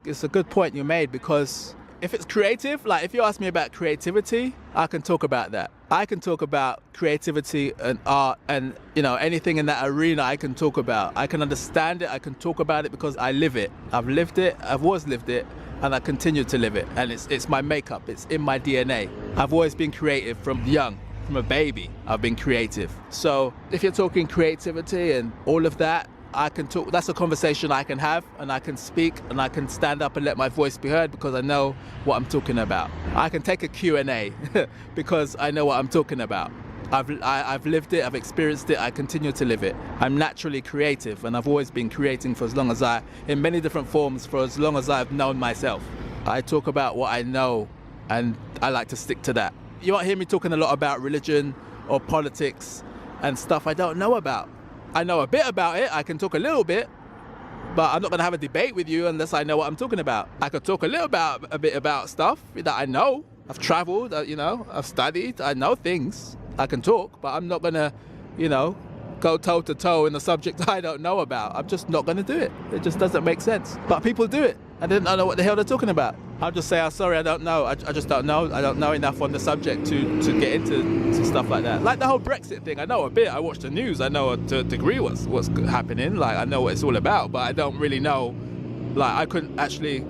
It's a good point you made, because if it's creative, like if you ask me about creativity, I can talk about that. I can talk about creativity and art and, anything in that arena I can talk about. I can understand it, I can talk about it because I live it. I've lived it, I've always lived it, and I continue to live it. And it's my makeup, it's in my DNA. I've always been creative from young. From a baby, I've been creative. So if you're talking creativity and all of that, I can talk. That's a conversation I can have, and I can speak, and I can stand up and let my voice be heard because I know what I'm talking about. I can take a Q&A because I know what I'm talking about. I've lived it, I've experienced it, I continue to live it. I'm naturally creative, and I've always been creating for as long as in many different forms, for as long as I've known myself. I talk about what I know, and I like to stick to that. You won't hear me talking a lot about religion or politics and stuff I don't know about. I know a bit about it, I can talk a little bit, but I'm not gonna have a debate with you unless I know what I'm talking about. I could talk a bit about stuff that I know. I've traveled, I've studied, I know things. I can talk, but I'm not gonna, go toe to toe in a subject I don't know about. I'm just not gonna do it. It just doesn't make sense. But people do it. I don't know what the hell they're talking about. I'll just say, I'm sorry, I don't know. I just don't know. I don't know enough on the subject to get into stuff like that. Like the whole Brexit thing, I know a bit. I watch the news. I know to a degree what's happening. Like I know what it's all about, but I don't really know. Like I couldn't actually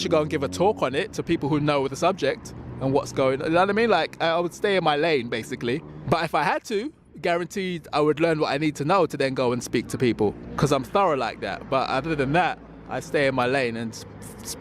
go and give a talk on it to people who know the subject and what's going on. You know what I mean? Like I would stay in my lane basically. But if I had to, guaranteed I would learn what I need to know to then go and speak to people, because I'm thorough like that. But other than that, I stay in my lane and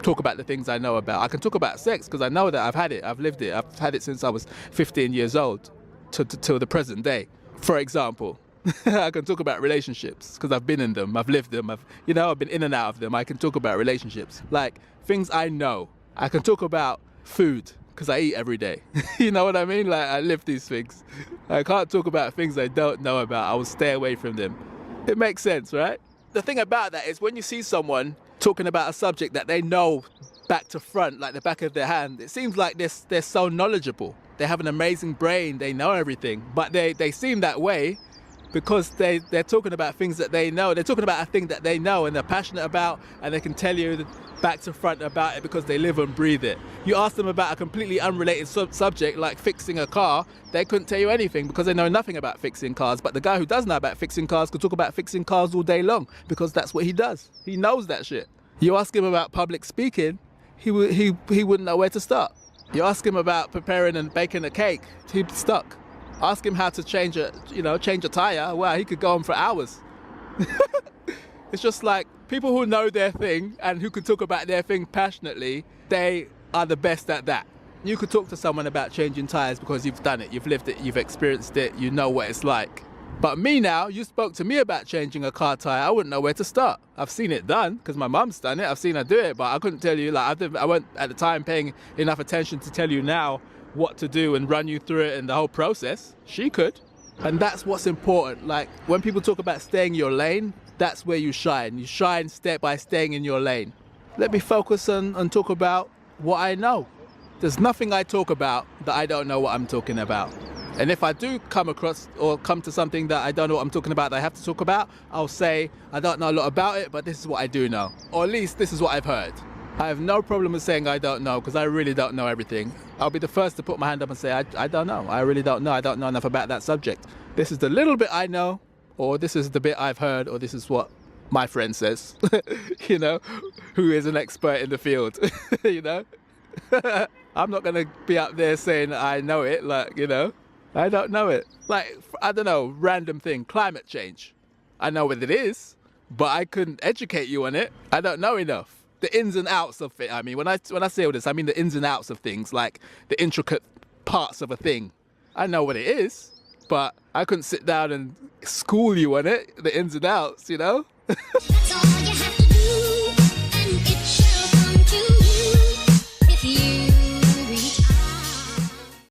talk about the things I know about. I can talk about sex because I know that I've had it, I've lived it. I've had it since I was 15 years old till the present day. For example, I can talk about relationships because I've been in them, I've lived them, I've been in and out of them. I can talk about relationships, like things I know. I can talk about food because I eat every day. You know what I mean? Like I live these things. I can't talk about things I don't know about. I will stay away from them. It makes sense, right? The thing about that is when you see someone talking about a subject that they know back to front, like the back of their hand, it seems like they're so knowledgeable. They have an amazing brain, they know everything, but they seem that way because they're talking about things that they know. They're talking about a thing that they know and they're passionate about, and they can tell you back to front about it because they live and breathe it. You ask them about a completely unrelated subject like fixing a car, they couldn't tell you anything because they know nothing about fixing cars. But the guy who does know about fixing cars could talk about fixing cars all day long because that's what he does. He knows that shit. You ask him about public speaking, he wouldn't know where to start. You ask him about preparing and baking a cake, he'd be stuck. Ask him how to change a tire, wow, he could go on for hours. It's just like people who know their thing and who can talk about their thing passionately, they are the best at that. You could talk to someone about changing tires because you've done it, you've lived it, you've experienced it, you know what it's like. But me now, you spoke to me about changing a car tire, I wouldn't know where to start. I've seen it done because my mum's done it, I've seen her do it, but I couldn't tell you, I weren't at the time paying enough attention to tell you now what to do and run you through it and the whole process. She could. And that's what's important. Like when people talk about staying in your lane, that's where you shine. You shine by staying in your lane. Let me focus on talk about what I know. There's nothing I talk about that I don't know what I'm talking about. And if I do come across or come to something that I don't know what I'm talking about that I have to talk about, I'll say, I don't know a lot about it, but this is what I do know. Or at least this is what I've heard. I have no problem with saying I don't know because I really don't know everything. I'll be the first to put my hand up and say, I don't know. I really don't know. I don't know enough about that subject. This is the little bit I know, or this is the bit I've heard, or this is what my friend says, who is an expert in the field, I'm not going to be up there saying I know it, I don't know it. I don't know, random thing, climate change. I know what it is, but I couldn't educate you on it. I don't know enough. The ins and outs of it. I mean, when I say all this, I mean the ins and outs of things, like the intricate parts of a thing. I know what it is, but I couldn't sit down and school you on it, the ins and outs, That's all you have to do.